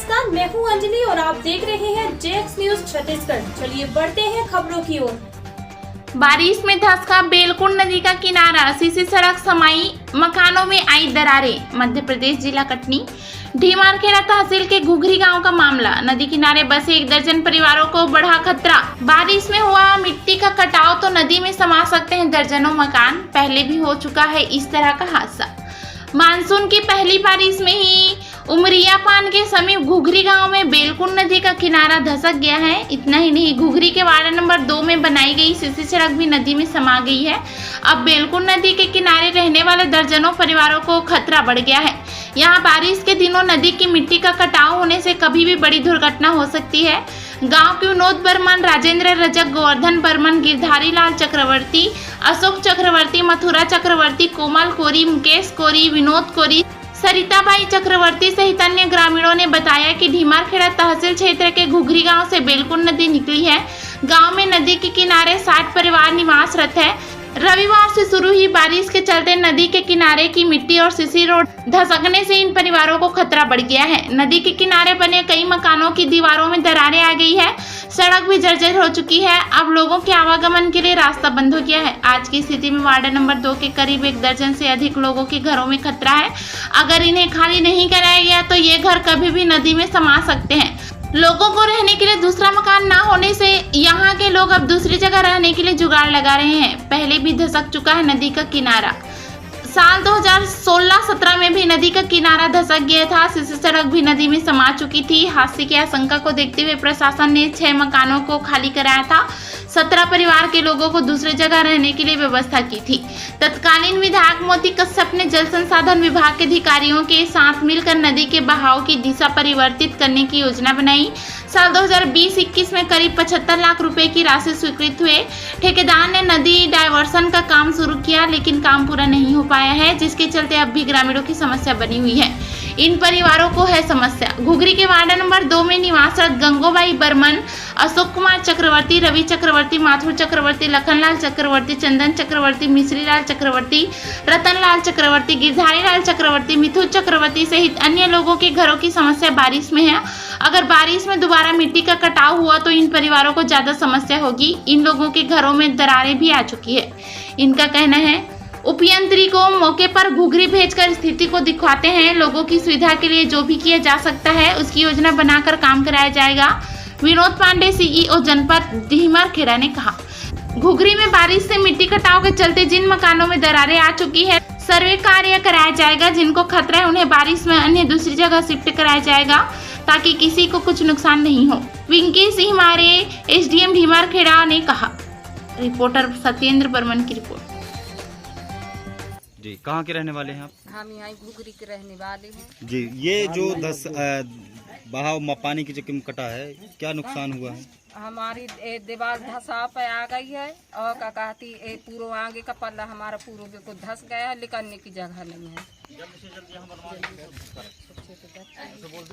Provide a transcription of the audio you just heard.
नमस्कार, मैं हूं अंजलि और आप देख रहे हैं जेएक्स न्यूज छत्तीसगढ़। चलिए बढ़ते हैं खबरों की ओर। बारिश में धंसा बेलकुंड नदी का किनारा, सीसी सड़क समाई, मकानों में आई दरारें। मध्य प्रदेश जिला कटनी ढीमारखेड़ा तहसील के घुघरी गांव का मामला। नदी किनारे बसे 1 दर्जन परिवारों को बढ़ा खतरा। बारिश में हुआ मिट्टी का कटाव तो नदी में समा सकते हैं दर्जनों मकान। पहले भी हो चुका है इस तरह का हादसा। मानसून की पहली बारिश में ही उमरिया पान के समीप घुघरी गांव में बेलकुंड नदी का किनारा धसक गया है। इतना ही नहीं, घुघरी के वार्ड नंबर 2 में बनाई गई सीसी सड़क भी नदी में समा गई है। अब बेलकुंड नदी के किनारे रहने वाले दर्जनों परिवारों को खतरा बढ़ गया है। यहाँ बारिश के दिनों नदी की मिट्टी का कटाव होने से कभी भी बड़ी दुर्घटना हो सकती है। गांव के विनोद बर्मन, राजेंद्र रजक, गोवर्धन बर्मन, गिरधारी लाल चक्रवर्ती, अशोक चक्रवर्ती, मथुरा चक्रवर्ती, कोमल कोरी, मुकेश कोरी, विनोद कोरी, सरिताबाई चक्रवर्ती सहित अन्य ग्रामीणों ने बताया कि ढीमारखेड़ा तहसील क्षेत्र के घुघरी गांव से बेलकुंड नदी निकली है। गांव में नदी के किनारे 60 परिवार निवासरत है। रविवार से शुरू हुई बारिश के चलते नदी के किनारे की मिट्टी और सीसी रोड धसकने से इन परिवारों को खतरा बढ़ गया है। नदी के किनारे बने कई मकानों की दीवारों में दरारें आ गई है। सड़क भी जर्जर हो चुकी है। अब लोगों के आवागमन के लिए रास्ता बंद हो गया है। आज की स्थिति में वार्ड नंबर 2 के करीब 1 दर्जन से अधिक लोगों के घरों में खतरा है। अगर इन्हें खाली नहीं कराया गया तो ये घर कभी भी नदी में समा सकते हैं। लोगों को रहने के लिए दूसरा मकान ना होने से यहाँ के लोग अब दूसरी जगह रहने के लिए जुगाड़ लगा रहे हैं। पहले भी धसक चुका है नदी का किनारा। साल 2016-17 में भी नदी का किनारा धसक गया था। सीसी सड़क भी नदी में समा चुकी थी। हादसे की आशंका को देखते हुए प्रशासन ने 6 मकानों को खाली कराया था। 17 परिवार के लोगों को दूसरी जगह रहने के लिए व्यवस्था की थी। तत्कालीन विधायक मोती कश्यप ने जल संसाधन विभाग के अधिकारियों के साथ मिलकर नदी के बहाव की दिशा परिवर्तित करने की योजना बनाई। साल 2020-21 में करीब 75 लाख रुपए की राशि स्वीकृत हुए। ठेकेदार ने नदी डायवर्सन का काम शुरू किया, लेकिन काम पूरा नहीं हो पाया है, जिसके चलते अब भी ग्रामीणों की समस्या बनी हुई है। इन परिवारों को है समस्या। घुघरी के वार्ड नंबर 2 में निवासरत गंगोबाई बर्मन, अशोक कुमार चक्रवर्ती, रवि चक्रवर्ती, माथुर चक्रवर्ती, लखनलाल चक्रवर्ती, चंदन चक्रवर्ती, मिश्री लाल चक्रवर्ती, रतन लाल चक्रवर्ती, गिरधारी लाल चक्रवर्ती, मिथुन चक्रवर्ती सहित अन्य लोगों के घरों की समस्या बारिश में है। अगर बारिश में दोबारा मिट्टी का कटाव हुआ तो इन परिवारों को ज्यादा समस्या होगी। इन लोगों के घरों में दरारें भी आ चुकी है। इनका कहना है उपयंत्री को मौके पर घुघरी भेजकर स्थिति को दिखवाते हैं। लोगों की सुविधा के लिए जो भी किया जा सकता है उसकी योजना बनाकर काम कराया जाएगा। विनोद पांडे, सीईओ जनपद ढीमारखेड़ा ने कहा। घुघरी में बारिश से मिट्टी कटाव के चलते जिन मकानों में दरारें आ चुकी है, सर्वे कार्य कराया जाएगा। जिनको खतरा है उन्हें बारिश में अन्य दूसरी जगह शिफ्ट कराया जाएगा ताकि किसी को कुछ नुकसान नहीं हो। विंकी सिंह हमारे एसडीएम ढीमारखेड़ा ने कहा। रिपोर्टर सत्येंद्र बर्मन की रिपोर्ट। जी, कहाँ के रहने वाले हैं आप? हम यहाँ घुघरी के रहने वाले हैं जी, ये जो बहाव पानी की जो कटा है, क्या नुकसान हुआ है? हमारी दीवार धसा पे आ गई है और क्या कहती पूरा आगे का पल्ला हमारा पूरा को धस गया है। निकलने की जगह नहीं है।